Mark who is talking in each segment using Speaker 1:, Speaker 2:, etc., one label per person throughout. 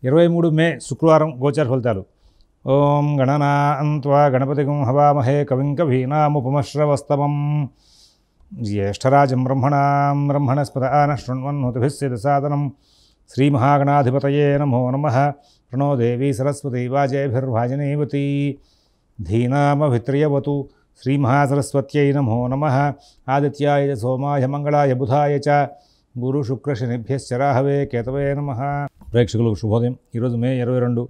Speaker 1: 23 మే శుక్రవారం గోచార ఫలితాలు. ఓం గణనాన్త్వా గణపతిగం హవామహే కవిం కవీనాముపమశ్రవస్తమం జ్యేష్ఠరాజం బ్రహ్మణస్పత శృణ్వన్నోతిభిస్సిదసాదనం శ్రీమహాగణాధిపతయే నమో నమః. ప్రణో దేవీ సరస్వతీ వాజేభిర్వాజనేవతి ధీనామభిత్రియవతు. శ్రీమహాసరస్వత్యై నమో నమః. ఆదిత్యాయ సోమాయ మంగళాయ బుధాయ చ గురు శుక్ర శనిభ్యశ్చ రాహవే కేతవే నమః. ప్రేక్షకులకు శుభోదయం. ఈరోజు మే 22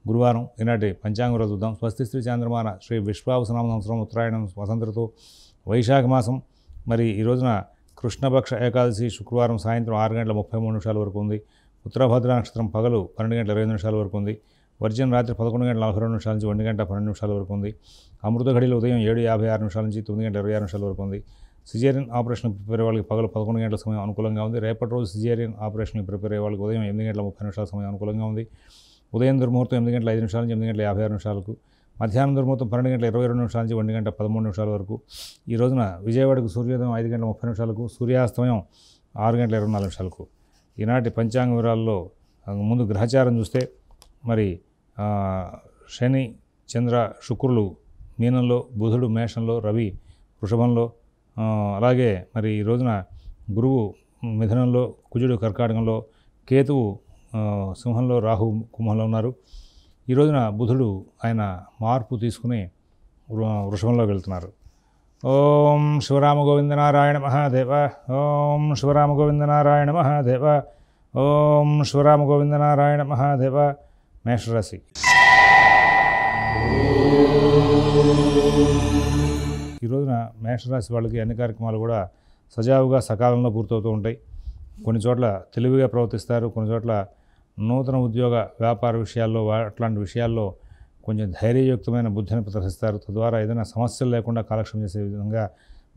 Speaker 1: గురువారం. ఈనాటి పంచాంగం రోజు చూద్దాం. స్వస్తి శ్రీ చాంద్రమాన శ్రీ విశ్వావసనామ సంవత్సరం ఉత్తరాయణం వసంత ఋతువు వైశాఖ మాసం. మరి ఈ రోజున కృష్ణపక్ష ఏకాదశి శుక్రవారం సాయంత్రం 6:33 వరకు ఉంది. ఉత్తరభద్ర నక్షత్రం పగలు 12:20 వరకు ఉంది. వర్జం రాత్రి 11:42 నుంచి 1:12 వరకు ఉంది. అమృత ఘడిలో ఉదయం 7:56 నుంచి 9:26 వరకు ఉంది. సిజేరియన్ ఆపరేషన్ ప్రిపేర్ అయ్యే వాళ్ళకి పగలు 11 గంటల సమయం అనుకూలంగా ఉంది. రేపటి రోజు సిజేరియన్ ఆపరేషన్ ప్రిపేర్ అయ్యే వాళ్ళకి ఉదయం 8:30 సమయం అనుకూలంగా ఉంది. ఉదయం దుర్ముహూర్తం 8:05 నుంచి 8:56. మధ్యాహ్నం దుర్ముహూర్తం 12:22 నుంచి 1:13 వరకు. ఈ రోజున విజయవాడకు సూర్యోదయం 5:30 సూర్యాస్తమయం 6:24. ఈనాటి పంచాంగ వివరాల్లో ముందు గ్రహచారం చూస్తే మరి శని చంద్ర శుక్రులు మీనంలో, బుధుడు మేషంలో, రవి వృషభంలో, అలాగే మరి ఈ రోజున గురువు మిథునంలో, కుజుడు కర్కాటకంలో, కేతువు సింహంలో, రాహు కుంభంలో ఉన్నారు. ఈ రోజున బుధుడు ఆయన మార్పు తీసుకుని వృషభంలో వెళ్తున్నారు. ఓం శివరామ గోవింద నారాయణ మహాదేవ. ఓం శివరామ గోవింద నారాయణ మహాదేవ. ఓం శివరామ గోవింద నారాయణ మహాదేవ. మేషరాశి. ఈ రోజున మేషరాశి వాళ్ళకి అన్ని కార్యక్రమాలు కూడా సజావుగా సకాలంలో పూర్తవుతూ ఉంటాయి. కొన్ని చోట్ల తెలివిగా ప్రవర్తిస్తారు, కొన్ని చోట్ల నూతన ఉద్యోగ వ్యాపార విషయాల్లో అట్లాంటి విషయాల్లో కొంచెం ధైర్యయుక్తమైన బుద్ధిని ప్రదర్శిస్తారు. తద్వారా ఏదైనా సమస్యలు లేకుండా కాలక్షేపం చేసే విధంగా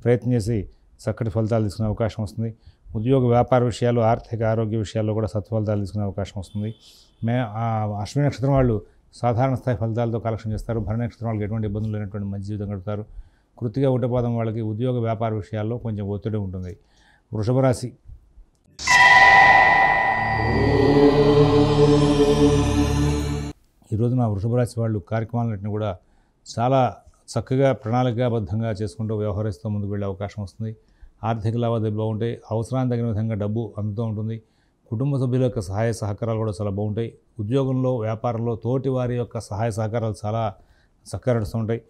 Speaker 1: ప్రయత్నం చేసి చక్కటి ఫలితాలు తీసుకునే అవకాశం వస్తుంది. ఉద్యోగ వ్యాపార విషయాలు, ఆర్థిక ఆరోగ్య విషయాల్లో కూడా సత్ఫలితాలు తీసుకునే అవకాశం వస్తుంది. అశ్విని నక్షత్రం వాళ్ళు సాధారణ స్థాయి ఫలితాలతో కాలక్షేపం చేస్తారు. భరణి నక్షత్రం వాళ్ళకి ఎటువంటి ఇబ్బందులు లేనటువంటి మంచి జీవితం గడుపుతారు. కృత్తిక ఉటపాదం వాళ్ళకి ఉద్యోగ వ్యాపార విషయాల్లో కొంచెం ఒత్తిడి ఉంటుంది. వృషభ రాశి. ఈ రోజున వృషభ రాశి వాళ్ళు కార్యక్రమాలన్నింటినీ కూడా చాలా చక్కగా ప్రణాళికాబద్ధంగా చేసుకుంటూ వ్యవహరిస్తూ ముందుకు వెళ్ళే అవకాశం వస్తుంది. ఆర్థిక లావాదేవీలు బాగుంటాయి. అవసరానికి తగిన విధంగా డబ్బు అందుతూ ఉంటుంది. కుటుంబ సభ్యుల యొక్క సహాయ సహకారాలు కూడా చాలా బాగుంటాయి. ఉద్యోగంలో, వ్యాపారంలో తోటి వారి యొక్క సహాయ సహకారాలు చాలా చక్కగా నడుస్తూ ఉంటాయి.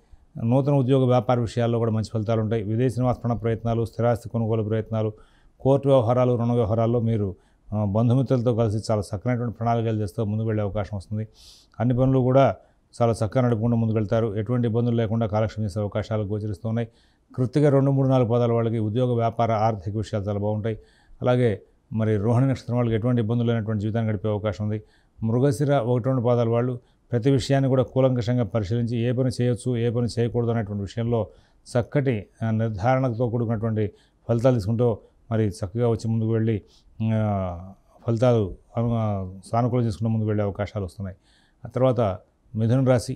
Speaker 1: నూతన ఉద్యోగ వ్యాపార విషయాల్లో కూడా మంచి ఫలితాలు ఉంటాయి. విదేశీ నివాస ప్రయత్నాలు, స్థిరాస్తి కొనుగోలు ప్రయత్నాలు, కోర్టు వ్యవహారాలు, రుణ వ్యవహారాల్లో మీరు బంధుమిత్రులతో కలిసి చాలా చక్కనటువంటి ప్రణాళికలు చేస్తూ ముందుకు వెళ్ళే అవకాశం వస్తుంది. అన్ని పనులు కూడా చాలా చక్కగా నడుపుకుంటూ ముందుకు వెళ్తారు. ఎటువంటి ఇబ్బందులు లేకుండా కాలక్షేపం చేసే అవకాశాలు గోచరిస్తున్నాయి. కృత్తిక 2, 3, 4 పాదాల వాళ్ళకి ఉద్యోగ వ్యాపార ఆర్థిక విషయాలు చాలా బాగుంటాయి. అలాగే మరి రోహిణి నక్షత్రం వాళ్ళకి ఎటువంటి ఇబ్బందులు లేనటువంటి జీవితాన్ని గడిపే అవకాశం ఉంది. మృగశిర 1, 2 పాదాల వాళ్ళు ప్రతి విషయాన్ని కూడా కూలంకషంగా పరిశీలించి ఏ పని చేయొచ్చు, ఏ పని చేయకూడదు అనేటువంటి విషయంలో చక్కటి నిర్ధారణతో కూడుకున్నటువంటి ఫలితాలు తీసుకుంటూ మరి చక్కగా వచ్చి ముందుకు వెళ్ళి ఫలితాలు సానుకూలం చేసుకుంటూ ముందుకు వెళ్ళే అవకాశాలు వస్తున్నాయి. ఆ తర్వాత మిథున రాశి.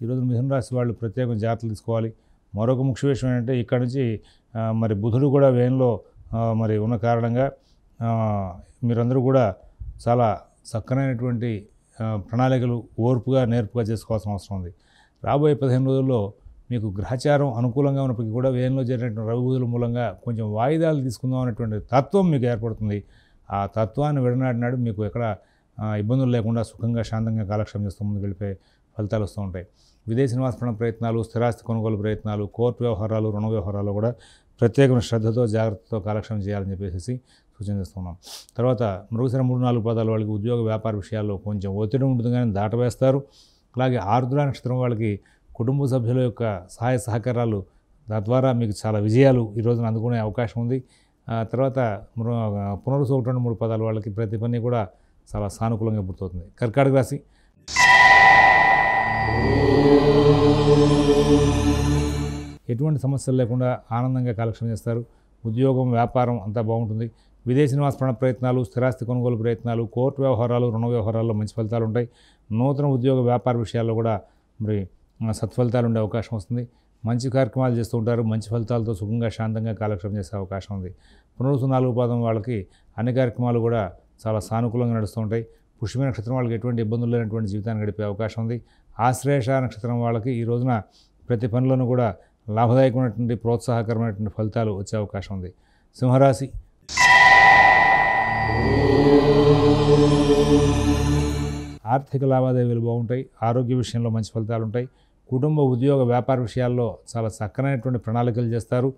Speaker 1: ఈరోజు మిథున రాశి వాళ్ళు ప్రత్యేక జాగ్రత్తలు తీసుకోవాలి. మరొక ముఖ్య విషయం ఏంటంటే ఇక్కడ నుంచి మరి బుధుడు కూడా వ్యయంలో మరి ఉన్న కారణంగా మీరందరూ కూడా చాలా చక్కనైనటువంటి ప్రణాళికలు ఓర్పుగా నేర్పుగా చేసుకోవాల్సిన అవసరం ఉంది. రాబోయే 15 రోజుల్లో మీకు గ్రహచారం అనుకూలంగా ఉన్నప్పటికీ కూడా వ్యయంలో జరిగినటువంటి రవి బుధుల మూలంగా కొంచెం వాయిదాలు తీసుకుందాం అనేటువంటి తత్వం మీకు ఏర్పడుతుంది. ఆ తత్వాన్ని విడనాడినాడు మీకు ఎక్కడ ఇబ్బందులు లేకుండా సుఖంగా శాంతంగా కాలక్షేపం చేస్తూ ముందుకు వెళ్ళిపోయే ఫలితాలు వస్తూ ఉంటాయి. విదేశీ నివాస ప్రయత్నాలు, స్థిరాస్తి కొనుగోలు ప్రయత్నాలు, కోర్టు వ్యవహారాలు, రుణ వ్యవహారాలు కూడా ప్రత్యేకమైన శ్రద్ధతో జాగ్రత్తతో కాలక్షేపం చేయాలని చెప్పేసి సూచన చేస్తున్నాం. తర్వాత మృగశిర 3, 4 పాదాల వాళ్ళకి ఉద్యోగ వ్యాపార విషయాల్లో కొంచెం ఒత్తిడి ఉంటుంది కానీ దాటవేస్తారు. అలాగే ఆరుద్ర నక్షత్రం వాళ్ళకి కుటుంబ సభ్యుల యొక్క సహాయ సహకారాలు తద్వారా మీకు చాలా విజయాలు ఈ రోజున అందుకునే అవకాశం ఉంది. తర్వాత పునరుసు 1, 2, 3 పాదాల వాళ్ళకి ప్రతి పని కూడా చాలా సానుకూలంగా పూర్తవుతుంది. కర్కాటక రాశి. ఎటువంటి సమస్యలు లేకుండా ఆనందంగా కాలక్షేపం చేస్తారు. ఉద్యోగం, వ్యాపారం అంతా బాగుంటుంది. విదేశీ నివాస ప్రయత్నాలు, స్థిరాస్తి కొనుగోలు ప్రయత్నాలు, కోర్టు వ్యవహారాలు, రుణ వ్యవహారాల్లో మంచి ఫలితాలు ఉంటాయి. నూతన ఉద్యోగ వ్యాపార విషయాల్లో కూడా మరి సత్ఫలితాలు ఉండే అవకాశం వస్తుంది. మంచి కార్యక్రమాలు చేస్తూ ఉంటారు. మంచి ఫలితాలతో సుఖంగా శాంతంగా కాలక్షేపం చేసే అవకాశం ఉంది. పునరుసు 4 పాదం వాళ్ళకి అన్ని కార్యక్రమాలు కూడా చాలా సానుకూలంగా నడుస్తూ ఉంటాయి. పుష్యమి నక్షత్రం వాళ్ళకి ఎటువంటి ఇబ్బందులు లేనటువంటి జీవితాన్ని గడిపే అవకాశం ఉంది. ఆశ్లేష నక్షత్రం వాళ్ళకి ఈ రోజున ప్రతి పనిలోనూ కూడా లాభదాయకమైనటువంటి ప్రోత్సాహకరమైనటువంటి ఫలితాలు వచ్చే అవకాశం ఉంది. సింహరాశి ఆర్థిక లావాదేవీలు బాగుంటాయి. ఆరోగ్య విషయంలో మంచి ఫలితాలు ఉంటాయి. కుటుంబ ఉద్యోగ వ్యాపార విషయాల్లో చాలా చక్కనైనటువంటి ప్రణాళికలు చేస్తారు.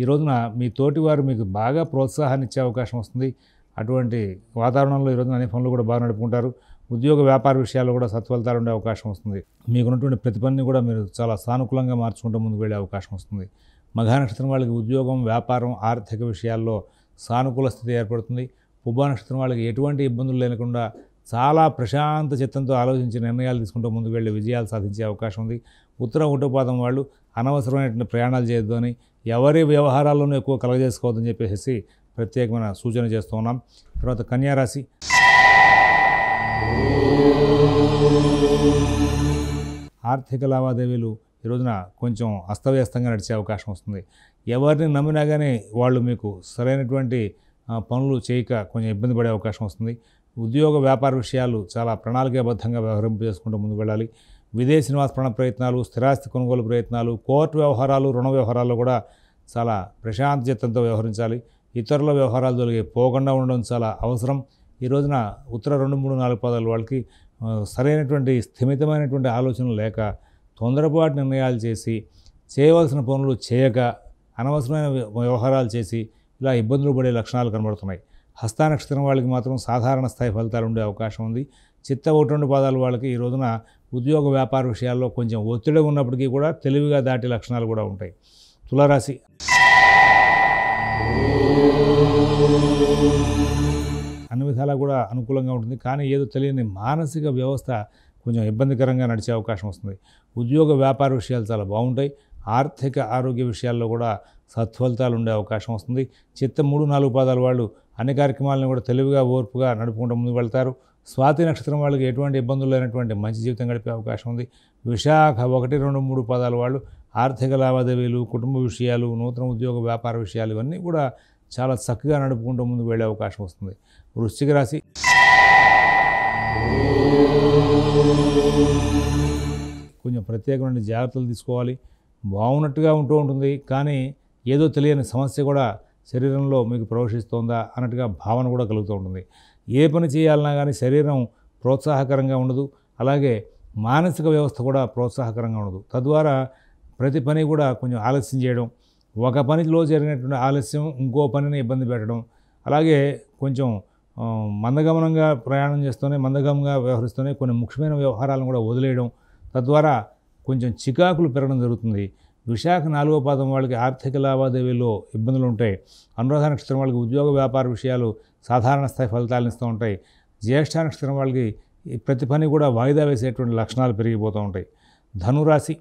Speaker 1: ఈ రోజున మీ తోటివారు మీకు బాగా ప్రోత్సాహాన్ని ఇచ్చే అవకాశం వస్తుంది. అటువంటి వాతావరణంలో ఈ రోజున అన్ని పనులు కూడా బాగా నడుపుకుంటారు. ఉద్యోగ వ్యాపార విషయాల్లో కూడా సత్ఫలితాలు ఉండే అవకాశం వస్తుంది. మీకున్నటువంటి ప్రతి పనిని కూడా మీరు చాలా సానుకూలంగా మార్చుకుంటూ ముందుకు వెళ్ళే అవకాశం వస్తుంది. మఘా నక్షత్రం వాళ్ళకి ఉద్యోగం, వ్యాపారం, ఆర్థిక విషయాల్లో సానుకూల స్థితి ఏర్పడుతుంది. పుబ్బా నక్షత్రం వాళ్ళకి ఎటువంటి ఇబ్బందులు లేకుండా చాలా ప్రశాంత చిత్తంతో ఆలోచించి నిర్ణయాలు తీసుకుంటూ ముందుకు వెళ్ళి విజయాలు సాధించే అవకాశం ఉంది. ఉత్తర ఒకటోపాదం వాళ్ళు అనవసరమైనటువంటి ప్రయాణాలు చేయొద్దు అని, ఎవరి వ్యవహారాల్లోనూ ఎక్కువ కలగజేసుకోవద్దని చెప్పేసి ప్రత్యేకమైన సూచన చేస్తూ ఉన్నాం. తర్వాత కన్యారాశి ఆర్థిక లావాదేవీలు ఈ రోజున కొంచెం అస్తవ్యస్తంగా నడిచే అవకాశం వస్తుంది. ఎవరిని నమ్మినా కానీ వాళ్ళు మీకు సరైనటువంటి పనులు చేయక కొంచెం ఇబ్బంది పడే అవకాశం వస్తుంది. ఉద్యోగ వ్యాపార విషయాలు చాలా ప్రణాళికాబద్ధంగా వ్యవహరింపు చేసుకుంటూ ముందుకు వెళ్ళాలి. విదేశీ నివాస ప్రయత్నాలు, స్థిరాస్తి కొనుగోలు ప్రయత్నాలు, కోర్టు వ్యవహారాలు, రుణ వ్యవహారాల్లో కూడా చాలా ప్రశాంత చిత్తంతో వ్యవహరించాలి. ఇతరుల వ్యవహారాలు జరిగే పోకుండా ఉండడం చాలా అవసరం. ఈ రోజున ఉత్తర 2, 3, 4 పాదాల వాళ్ళకి సరైనటువంటి స్థిమితమైనటువంటి ఆలోచనలు లేక తొందరపాటు నిర్ణయాలు చేసి చేయవలసిన పనులు చేయక అనవసరమైన వ్యవహారాలు చేసి ఇలా ఇబ్బందులు పడే లక్షణాలు కనబడుతున్నాయి. హస్త నక్షత్రం వాళ్ళకి మాత్రం సాధారణ స్థాయి ఫలితాలు ఉండే అవకాశం ఉంది. చిత్త 1, 2 పాదాల వాళ్ళకి ఈ రోజున ఉద్యోగ వ్యాపార విషయాల్లో కొంచెం ఒత్తిడి ఉన్నప్పటికీ కూడా తెలివిగా దాటే లక్షణాలు కూడా ఉంటాయి. తులారాశి అన్ని విధాలా కూడా అనుకూలంగా ఉంటుంది. కానీ ఏదో తెలియని మానసిక వ్యవస్థ కొంచెం ఇబ్బందికరంగా నడిచే అవకాశం వస్తుంది. ఉద్యోగ వ్యాపార విషయాలు చాలా బాగుంటాయి. ఆర్థిక ఆరోగ్య విషయాల్లో కూడా సత్ఫలితాలు ఉండే అవకాశం వస్తుంది. చిత్త 3, 4 పాదాల వాళ్ళు అన్ని కార్యక్రమాలను కూడా తెలివిగా ఓర్పుగా నడుపుకుంటూ ముందుకు వెళ్తారు. స్వాతి నక్షత్రం వాళ్ళకి ఎటువంటి ఇబ్బందులు లేనటువంటి మంచి జీవితం గడిపే అవకాశం ఉంది. విశాఖ 1, 2, 3 పాదాల వాళ్ళు ఆర్థిక లావాదేవీలు, కుటుంబ విషయాలు, నూతన ఉద్యోగ వ్యాపార విషయాలు ఇవన్నీ కూడా చాలా చక్కగా నడుపుకుంటూ ముందుకు వెళ్ళే అవకాశం వస్తుంది. వృశ్చిక రాశి కొంచెం ప్రత్యేకమైన జాగ్రత్తలు తీసుకోవాలి. బాగున్నట్టుగా ఉంటూ ఉంటుంది, కానీ ఏదో తెలియని సమస్య కూడా శరీరంలో మీకు ప్రవేశిస్తోందా అన్నట్టుగా భావన కూడా కలుగుతూ ఉంటుంది. ఏ పని చేయాలన్నా కానీ శరీరం ప్రోత్సాహకరంగా ఉండదు, అలాగే మానసిక వ్యవస్థ కూడా ప్రోత్సాహకరంగా ఉండదు. తద్వారా ప్రతి పని కూడా కొంచెం ఆలస్యం చేయడం, ఒక పనిలో జరిగినటువంటి ఆలస్యం ఇంకో పనిని ఇబ్బంది పెట్టడం, అలాగే కొంచెం మందగమనంగా ప్రయాణం చేస్తూనే మందగమంగా వ్యవహరిస్తూనే కొన్ని ముఖ్యమైన వ్యవహారాలను కూడా వదిలేయడం, తద్వారా కొంచెం చికాకులు పెరగడం జరుగుతుంది. విశాఖ 4వ పాదం వాళ్ళకి ఆర్థిక లావాదేవీల్లో ఇబ్బందులు ఉంటాయి. అనురాధ నక్షత్రం వాళ్ళకి ఉద్యోగ వ్యాపార విషయాలు సాధారణ స్థాయి ఫలితాలను ఇస్తూ ఉంటాయి. జ్యేష్ఠ నక్షత్రం వాళ్ళకి ప్రతి పని కూడా వాయిదా వేసేటువంటి లక్షణాలు పెరిగిపోతూ ఉంటాయి. ధనురాశి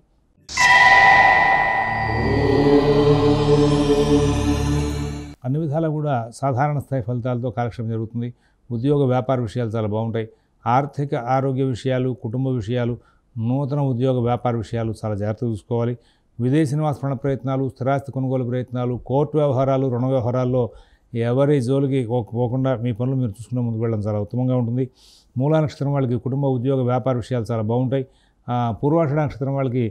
Speaker 1: అన్ని విధాలా కూడా సాధారణ స్థాయి ఫలితాలతో కాలక్షేపం జరుగుతుంది. ఉద్యోగ వ్యాపార విషయాలు చాలా బాగుంటాయి. ఆర్థిక ఆరోగ్య విషయాలు, కుటుంబ విషయాలు, నూతన ఉద్యోగ వ్యాపార విషయాలు చాలా జాగ్రత్తగా చూసుకోవాలి. విదేశీ నివాస ప్రయత్నాలు, స్థిరాస్తి కొనుగోలు ప్రయత్నాలు, కోర్టు వ్యవహారాలు, రుణ వ్యవహారాల్లో ఎవరి జోలికి పోకుండా మీ పనులు మీరు చూసుకునే ముందుకు వెళ్ళడం చాలా ఉత్తమంగా ఉంటుంది. మూలా నక్షత్రం వాళ్ళకి కుటుంబ ఉద్యోగ వ్యాపార విషయాలు చాలా బాగుంటాయి. పూర్వాషాఢ నక్షత్రం వాళ్ళకి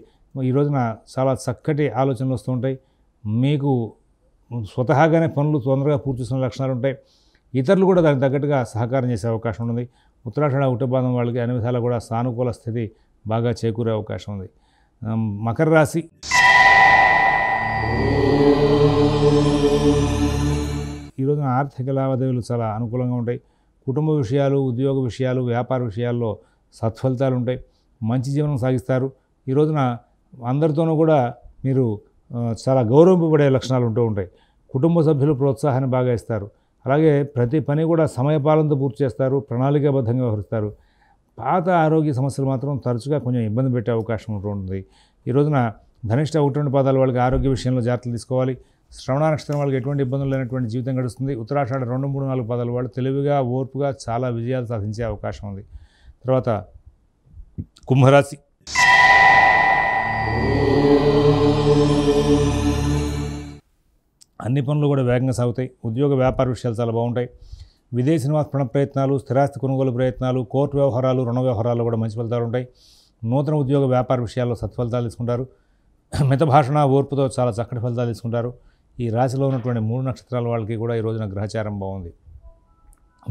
Speaker 1: ఈ రోజున చాలా చక్కటి ఆలోచనలు వస్తూ ఉంటాయి. మీకు స్వతహాగానే పనులు తొందరగా పూర్తి చేసిన లక్షణాలు ఉంటాయి. ఇతరులు కూడా దానికి తగ్గట్టుగా సహకారం చేసే అవకాశం ఉంటుంది. ఉత్తరాషాఢ ఉట్టపాదం వాళ్ళకి అన్ని విధాలు కూడా సానుకూల స్థితి బాగా చేకూరే అవకాశం ఉంది. మకర రాశి ఈ రోజున ఆర్థిక లావాదేవీలు చాలా అనుకూలంగా ఉంటాయి. కుటుంబ విషయాలు, ఉద్యోగ విషయాలు, వ్యాపార విషయాల్లో సత్ఫలితాలు ఉంటాయి. మంచి జీవనం సాగిస్తారు. ఈ రోజున అందరితోనూ కూడా మీరు చాలా గౌరవింపబడే లక్షణాలు ఉంటూ ఉంటాయి. కుటుంబ సభ్యులు ప్రోత్సాహాన్ని బాగా ఇస్తారు. అలాగే ప్రతి పని కూడా సమయపాలనతో పూర్తి చేస్తారు, ప్రణాళికాబద్ధంగా వ్యవహరిస్తారు. పాత ఆరోగ్య సమస్యలు మాత్రం తరచుగా కొంచెం ఇబ్బంది పెట్టే అవకాశం ఉంటుంది. ఈ రోజున ధనిష్ట 1, 2 పాదాల వాళ్ళకి ఆరోగ్య విషయంలో జాగ్రత్తలు తీసుకోవాలి. శ్రవణ నక్షత్రం వాళ్ళకి ఎటువంటి ఇబ్బందులు లేనటువంటి జీవితం గడుస్తుంది. ఉత్తరాషాఢ 2, 3, 4 పాదాల వాళ్ళు తెలివిగా, ఓర్పుగా చాలా విజయాలు సాధించే అవకాశం ఉంది. తర్వాత కుంభరాశి అన్ని పనులు కూడా వేగంగా సాగుతాయి. ఉద్యోగ వ్యాపార విషయాలు చాలా బాగుంటాయి. విదేశీ నివాస ప్రయత్నాలు, స్థిరాస్తి కొనుగోలు ప్రయత్నాలు, కోర్టు వ్యవహారాలు, రుణ వ్యవహారాలు కూడా మంచి ఫలితాలు ఉంటాయి. నూతన ఉద్యోగ వ్యాపార విషయాల్లో సత్ఫలితాలు తీసుకుంటారు. మిత భాషణ ఓర్పుతో చాలా చక్కటి ఫలితాలు తీసుకుంటారు. ఈ రాశిలో ఉన్నటువంటి 3 నక్షత్రాల వాళ్ళకి కూడా ఈ రోజున గ్రహచారం బాగుంది.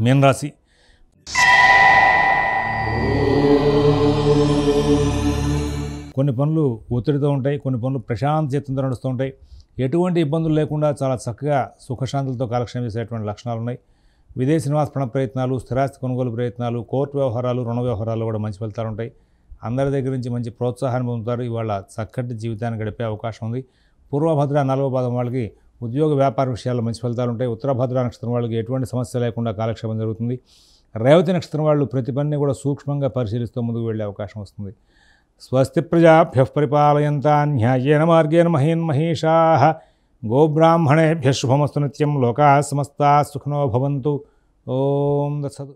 Speaker 1: మీన రాశి. కొన్ని పనులు ఒత్తిడితో ఉంటాయి, కొన్ని పనులు ప్రశాంత చిత్తంతో నడుస్తూ ఉంటాయి. ఎటువంటి ఇబ్బందులు లేకుండా చాలా చక్కగా సుఖశాంతులతో కాలక్షేమం చేసేటువంటి లక్షణాలు ఉన్నాయి. విదేశీ నివాస ప్రయత్నాలు, స్థిరాస్తి కొనుగోలు ప్రయత్నాలు, కోర్టు వ్యవహారాలు, రుణ వ్యవహారాలు కూడా మంచి ఫలితాలు ఉంటాయి. అందరి దగ్గర నుంచి మంచి ప్రోత్సాహాన్ని పొందుతారు. ఇవాళ చక్కటి జీవితాన్ని గడిపే అవకాశం ఉంది. పూర్వభద్ర 4వ పాదం వాళ్ళకి ఉద్యోగ వ్యాపార విషయాల్లో మంచి ఫలితాలు ఉంటాయి. ఉత్తరభద్ర నక్షత్రం వాళ్ళకి ఎటువంటి సమస్య లేకుండా కాలక్షేమం జరుగుతుంది. రేవతి నక్షత్రం వాళ్ళు ప్రతి పనిని కూడా సూక్ష్మంగా పరిశీలిస్తూ ముందుకు వెళ్ళే అవకాశం వస్తుంది. స్వస్తి ప్రజాభ్యః పరిపాలయంతాం న్యాయేన మార్గేణ మహీన్మహీషాః గోబ్రాహ్మణేభ్యః శుభమస్తు నిత్యం. లోకాః సమస్తాః సుఖినో భవంతు. ఓం దత్సత్.